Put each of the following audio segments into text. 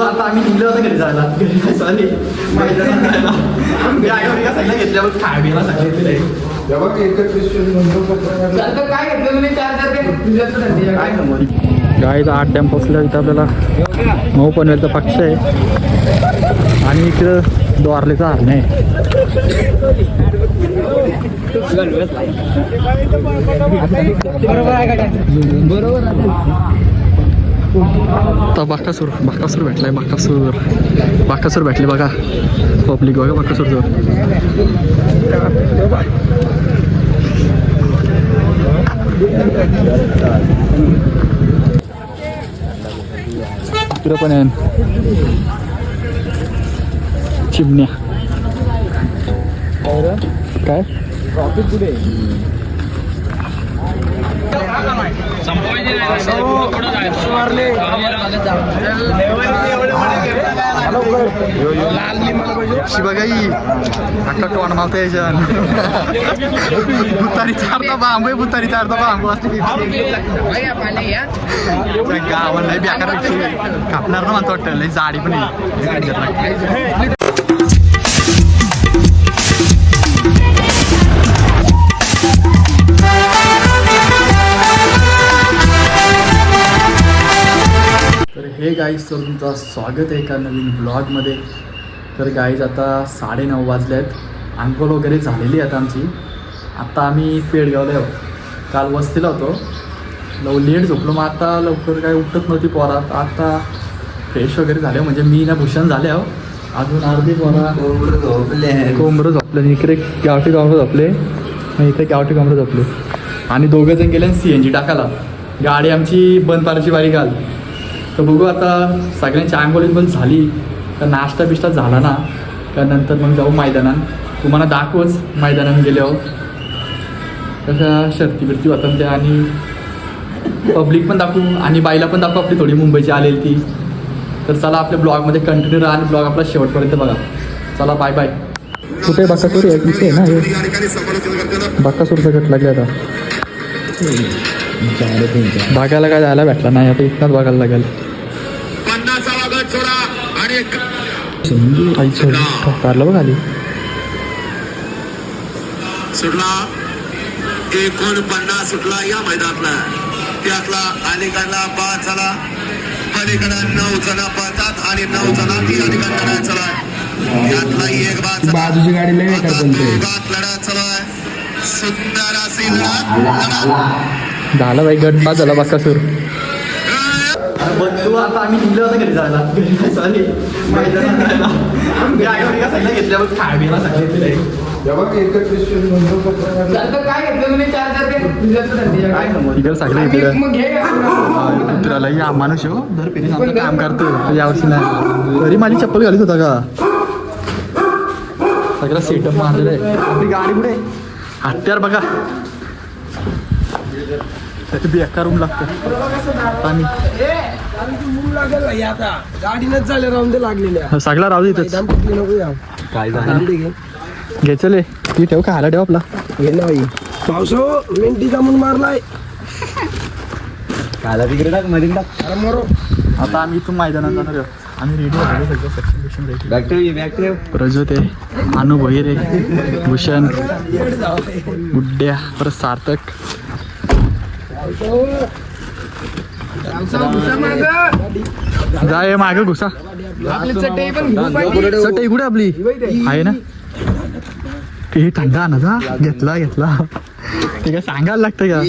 आता आम्ही निघलो होतो घरी जायला सॉरी सगळं घेतल्यावर काय बिला सगळं काय घेतलं तुम्ही काय गाईचा 8 डॅम पोचल्या इथं आपल्याला मऊ पनवेलचा पक्ष आहे आणि इकडं द्वारलेचा हरण आहे. आता बाकासूर भेटलाय. बाकासूर भेटले बघा. पब्लिक बघा बाकासूर जवळ. इकडं पण आहे चिमण्या. काय शिवगाई आता टोन मावता यायच्या बुतारी चारता बांबू बुतारी चारता बांबू असते गावाला नाही बेकार कापणार ना म्हणतो वाटतं नाही जाडी पण आहे. तर हे गाईज तर तुमचं स्वागत आहे एका नवीन ब्लॉगमध्ये. तर गाईज आता 9:30 वाजले आहेत. अंघोळ वगैरे झालेली आहेत आमची. आत्ता आम्ही पेडगावला आहोत. काल वस्तीला होतो. लेट झोपलो मग आता लवकर काय उठत नव्हती पोरात. आता फ्रेश वगैरे झाले म्हणजे मी ना भूषण झाले आहो. अजून अर्धी पोरा कोंबरं झोपले. इकडे गावठी कोंबरं झोपले इथे गावठी कोंबरं झोपले आणि दोघंजण गेले CNG टाकायला. गाडी आमची बंद पाडायची बारी घाल. तर बघू आता सगळ्यांची आंघोळी पण झाली तर नाश्ता बिष्टा झाला ना का नंतर मग जाऊ मैदानात. तुम्हाला दाखवच मैदानात गेल्यावर कशा शर्ती बिर्ती होतात त्या आणि पब्लिक पण दाखवू आणि बाईला पण दाखवू आपली थोडी मुंबईची आलेली ती. तर चला आपल्या ब्लॉगमध्ये कंटिन्यू राहा आणि ब्लॉग आपला शेवटपर्यंत बघा. चला बाय बाय. कुठे बाकासूर एक विषय ना हे बाकासूरचा गट लागला आता. बघायला काय जायला भेटला नाही आता इथनाच बघायला लागेल. ठोकारला बघ आली सुटला 49 सुटला या मैदानातला. त्यातला अलीकडला 5 झाला. पलीकडे 9 जण पळतात आणि 9 जणांनी अलीकडे चला. यातला एक बाजूची गाडी लढा चालू आहे. सुंदर अशी लढत झाला बाई गट बाद झाला बाकासूर. तू आता आम्ही निघलो होतो घरी जायला सॉरी सगळं घेतल्यावर काय बिला सगळं इकडे सगळं कुत्र्याला या माणूस हो दर पेरी काम करतो यावर्षी नाही तरी माझी चप्पल घालीत होता का. सगळं सेटअप मारलेलं आहे. आपली गाडी कुठे हत्यार बघा बेकार रूम लागतं आणि गाडीनच झाले राहून ते लागलेल्या सगळा राहू दे काय झालं घे चले ती ठेव का हाला ठेव आपला घे ना बाई. पावसो मेंटी जामून मारलाय काला तिकडे टाक मध्ये टाक. अरे मरो. आता आम्ही इथून मैदानात जाणार आहोत. आम्ही रेडी झालो सगळं प्रज्योत आहे अनु भैरे भूषण गुड्ड्या परत सार्थक. जाय माग घुसा. चटई कुठे आपली आहे ना. हे थंडा ना जा घेतला ते काय सांगायला लागतं का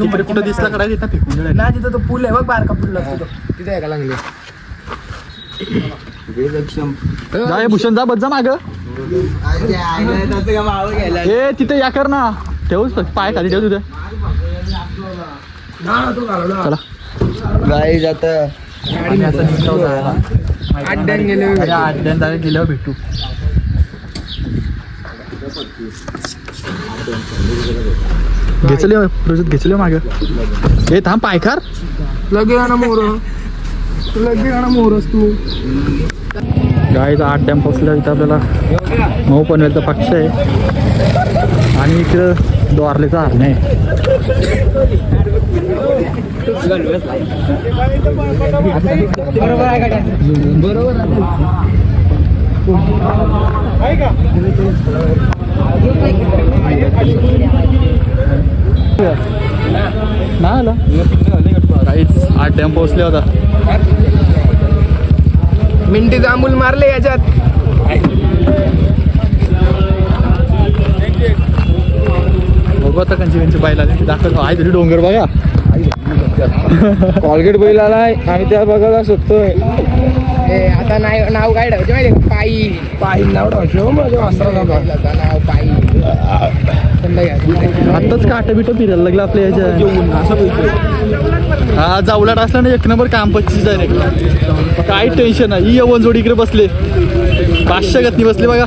तिकडे कुठं दिसला करायचं ना फेकून ना तिथं तो पूल आहे बघ बारका पूल लागतो तिथे आहे का लागले. जाय भूषण जा बस जा माग. ए तिथे या कर ना ठेवूच पाय खाली ठेव तिथे. चला गाई आता अड्ड्यान गेल्यावर भेटू. घेचले प्रजोत घेचले माग. हे थांब पायखार लगे ना मोरस तू. गाईचा 8 डॅम पोचल्या इथं आपल्याला मऊ पनवेलचा पक्ष आहे आणि इकडं द्वारलेचा हरण आहे. ना आला काहीच 8 डॅम पोहोचले होता. मिंटी जांभूल मारले याच्यात. बघू आता कंची बायला दाखवतो आहे तरी डोंगर बघा. कॉलगेट बैल आलाय आम्ही त्या बघायला शकतोय. आता नाव काय ठेवायचं माहिती पायी पायी नाव ठेवायचं माझ्या वासराचं नाव पायी. आत्ताच काटा बिट फिरायला लागला आपल्या याच्या. हा जाऊलाट असला ना 1 नंबर काम 25 डायरेक्ट. काय टेन्शन नाही. ही यवन जोडी इकडे बसले 500 गती बसले बघा.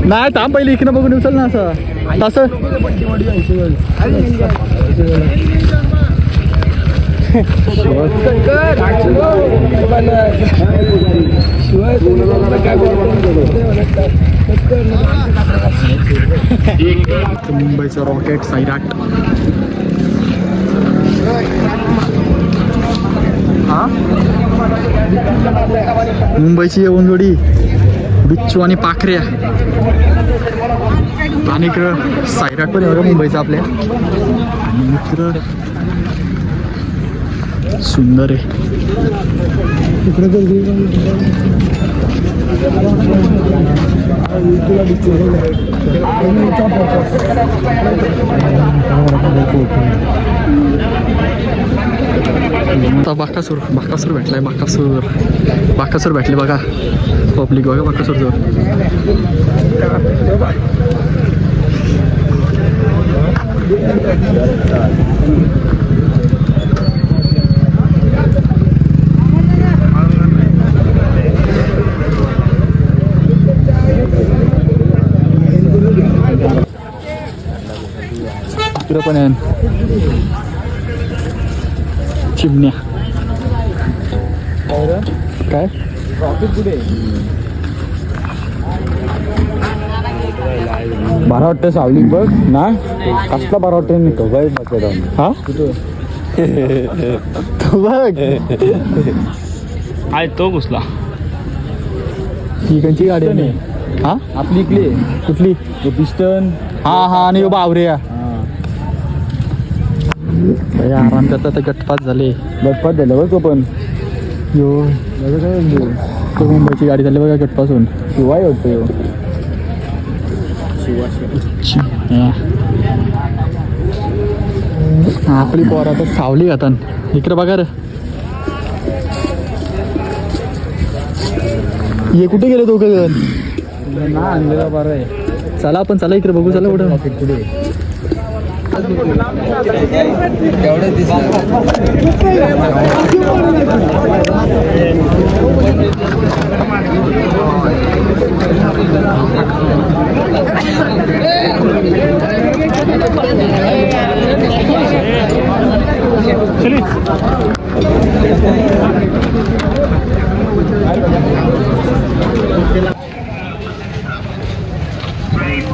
नाही थांब पहिले इकडे बघून उचल ना असं तसं. मुंबईचं रॉकेट सैराट. हा मुंबईची येऊन जोडी बिच्चू आणि पाखऱ्या. आणि इकडं सैराट पण एवढं मुंबईचं आपल्या. आणि मित्र सुंदर आहे. आता बाकासूर भेटलाय. बाकासूर भेटले बघा. पब्लिक बघा बाकासूर जवळ. इकडं पण आहे चिमण्या. काय बारा वाटतं सावली बघ ना कसला बारा वाटतं निघतो बाई हा तो बघ आहे तो घुसला. ही कोणची गाडी आहे? हा आपली इकडे कुठली? पिस्टन. हा आणि बावऱ्या आराम करता तर गटपात झाले. गटपात झालं बघ तो पण. यो तो मुंबईची गाडी झाली बघा गटपासून. शिवाय होतो आपली पोर आता सावली घातान. इकडे बघा रे हे कुठे गेले दोघं जण? ना आणलेला बरं आहे. चला आपण चला इकडे बघू. चला कुठं पुढे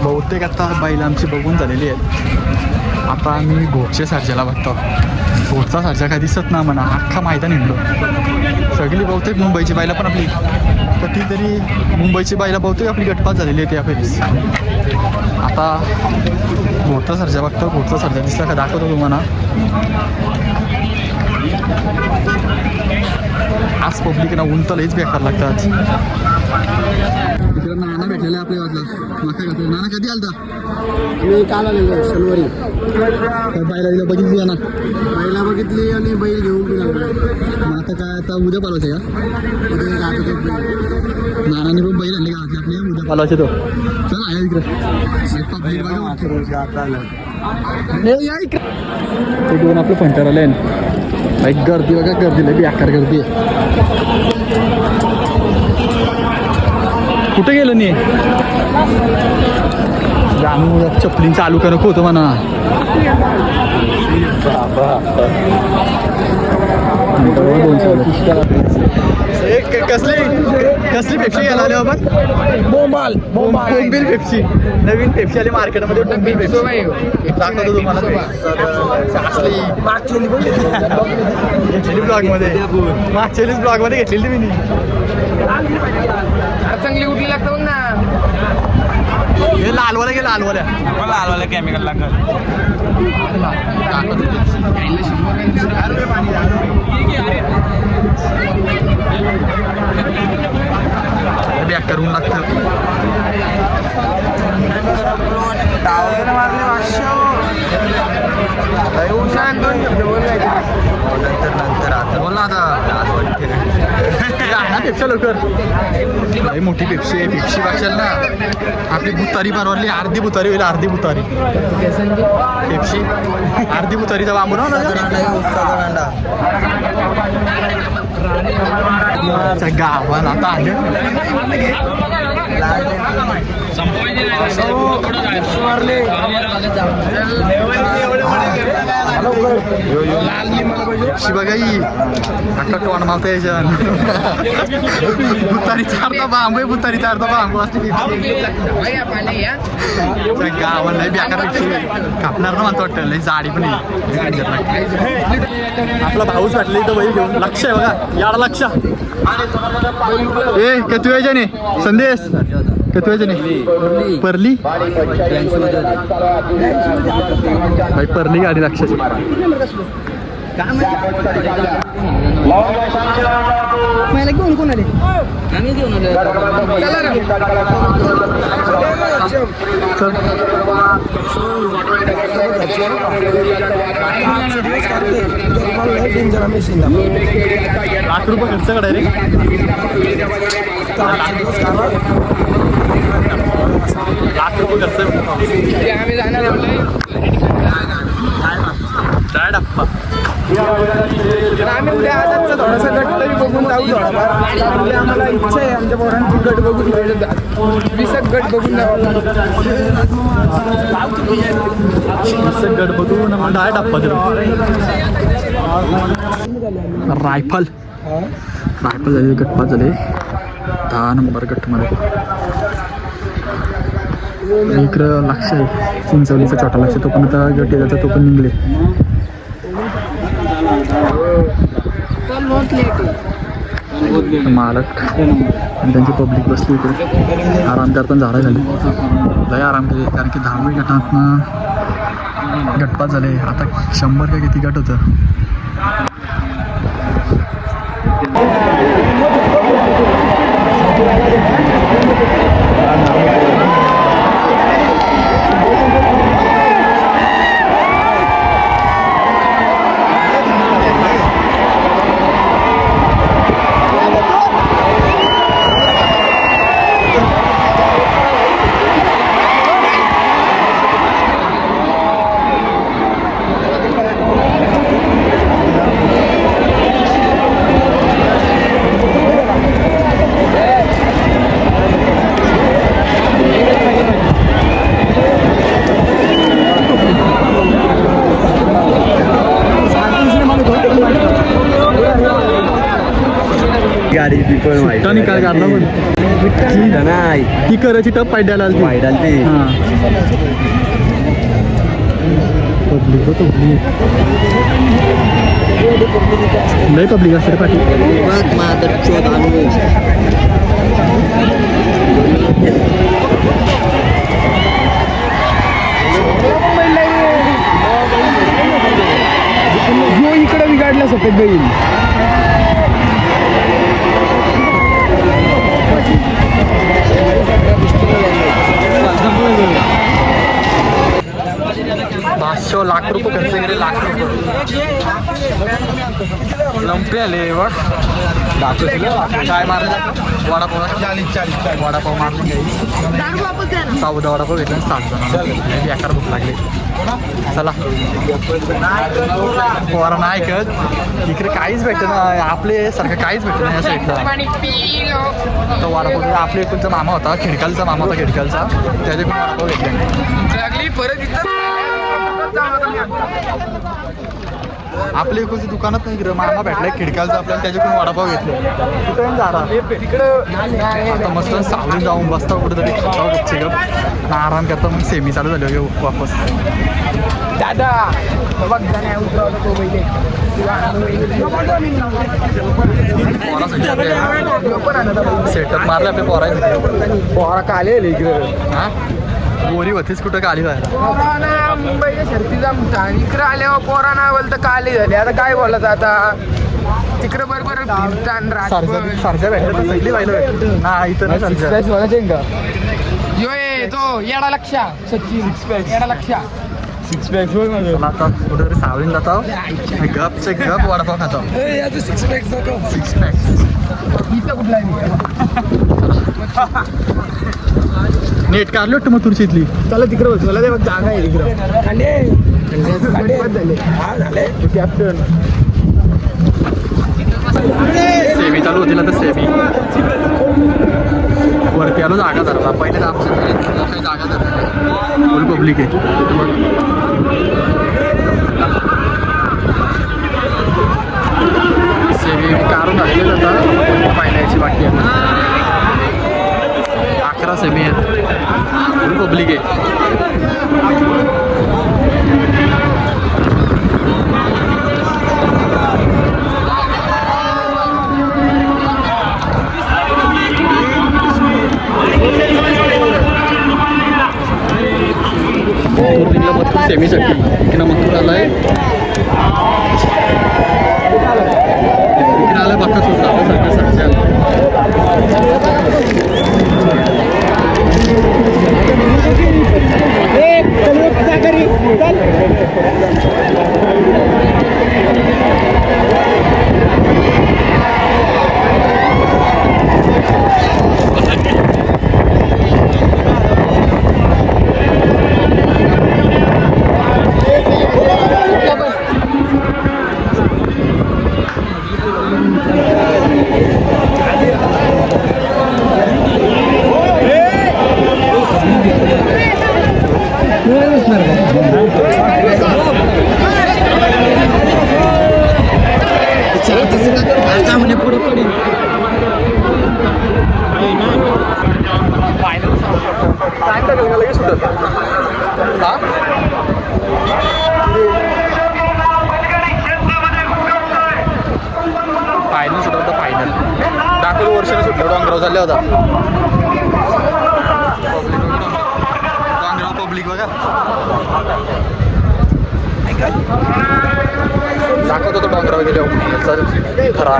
बहुतेक आता बैल आमची बघून झालेली आहेत. आता आम्ही घोटचे सर्जाला बघतो. घोटचा सर्जा काय दिसत ना म्हणा. अख्खा मैदान हिंडलो. सगळी बहुतेक मुंबईची बैला पण आपली कधीतरी मुंबईची बैला बहुतेक आपली गटपात झालेली आहे त्यावेळेस. आता घोटचा सर्जा बघतो. घोटचा सर्जा दिसला का दाखवतो तुम्हाला. आज पब्लिकना उंत लईच बेकार लागतात. इकडं नाना भेटलेला आपल्या वाजला. नाना कधी आलता? मी काल आलेलो शनिवारी. बायला दिला बघितली ना. बैला बघितली आणि बैल घेऊन गेला. मग आता काय आता उद्या पालवायचे का? नानाने पण बैल आणले का आपल्या उद्या पालवायचे तो. चल आहे इकडे ते घेऊन आपलं फंटर आलं बाईक. गर्दी बघा गर्दी लई बेकार गर्दी आहे. कुठे गेलं नाही? रामू चपलीन चालू का नको होतं म्हणा. कसली पेप्सी घ्यायला आले आपण बोंबील पेप्सी नवीन पेप्सी आली मार्केटमध्ये बोंबील पेप्सी दाखवतो तुम्हाला असली घेतलेली ब्लॉगमध्ये मागच्या ब्लॉगमध्ये घेतलेली मी चांगली उठली लागतं बघ ना हे लालवाला गेला लालवाला केमिकल लागत बॅक करून लागतं नंतर आता बोल ना आता पेप्सी लवकर लई मोठी पेप्सी आहे पेप्सी वाचेल ना आपली बुतारी परवडली अर्धी बुतारी होईल अर्धी बुतारी पेप्सी अर्धी बुतारीचा बांबू ना गावाला आता आले पेप्सी बघाई आता टोन मावता याच्या बुतारी चारता बांबू आहे बुतारी चारता बांबू असते गावाला नाही बेकार पेप्सी कापणार ना मला वाटतं लई जाडी पण आपला भाऊच वाटलं इथं बैल घेऊन लक्ष आहे बघा याडा लक्ष ए किती वेळच्या नाही संदेश किती वेळच्या नाही परली भाई परली गाडी लक्षाची मला घेऊन कोण आले आम्ही घेऊन आलो लाख रुपये खर्च का डायरेक्ट लाख रुपये खर्च आम्ही जाणार आम्ही उद्या आजचा थोडासा गट तरी बघून जाऊ थोडाफार आम्हाला इच्छा आहे आमच्या पोरांची गट बघून विसक गट बघून जाऊ गट बघून डाय डप्पा रायफल झाले गटपात झाले 10 नंबर गटमध्ये इकडं लक्ष आहे चिंचवलीचा छोटा लक्ष तो पण आता गट याचा तो पण निघले मालक आणि त्यांची पब्लिक बसली इकडे आराम करताना झाडं झाली लय आराम केले कारण की 10वी गटातनं गटपात झाले आता 100 का किती गट होतं गाडी ती पण सुट्टा निकाल काढला पण नाही ती करायची टप पायड्याला आली पायडाल ते हां पब्लिक लय पब्लिक असते रे पाठी जो इकडे बिघाडला सफेद बैल ₹500 लाख खर्च केले लाख रुपये लंपे आले बघ काय मारलं वडापाव वडापाव मारले काही 14 वडापाव घेतला 7 जण बेकार भूक लागली चला पोरा नाही ऐकत इकडे काहीच भेटत ना आपले सारखं काहीच भेटत नाही या साईडला तो वडापाव आपल्या इकडचा मामा होता खिडकालचा मामा होता खिडकालचा त्याच्याकडून वडापाव घेतला लागली परत इथं आपल्या इकडच्या दुकानात नाही गिरं मामा भेटलाय खिडकालचा आपल्याला त्याच्याकडून वडापाव घेतले कुठं जाणार आता मस्त सावली जाऊन बसता कुठेतरी खाताव गपचे गप आराम करता मग सेमी चालू झाली वापस दादा बघ जाण्या उतरवलं तो पहिले सेटअप मारले आपल्या पोरा काले इकडं हा गोरी होतीच कुठं काली व्हायला पोराना मुंबईच्या शर्तीचा मुठा इकडं आल्यावर पोराना बोलतं काली झाली आता काय बोलत आता तिकडं बरोबर सरच्या भेटलं तर सगळी व्हायला भेटलं ना इथं नाही सरच्या यो तो येडा लक्षा सचिन येडा लक्षा सिक्स पॅक चला आता कुठेतरी सावलीन जातो गपचे गप वडापाव खातो सिक्स पॅक इथं कुठला नेट काढली वाटतं मग तुरची इथली चला तिकडे बस मला ते मग जागा आहे तिकडं झाले कॅप्टन सेमी चालू होती ना तर सेमी वरती आलो जागा धरला पहिले तर आमच्या काही जागा धरला फुल पब्लिक आहे सेमी काढून झालेले आता पाहिल्याची बाकी आहे 11 सेमी आहेत फुल पब्लिक आहे निघला मथुर सेमीसाठी इकडे मथुर आलाय इकडे आलाय बाका सुद्धा सारख्या फायनल सुद्धा होता फायनल दाखल वर्षाने सुटलं डोंगराव चालले होता डोंगराव पब्लिक बघा दाखवत होतो डोंगरावर गेल्यावर खरा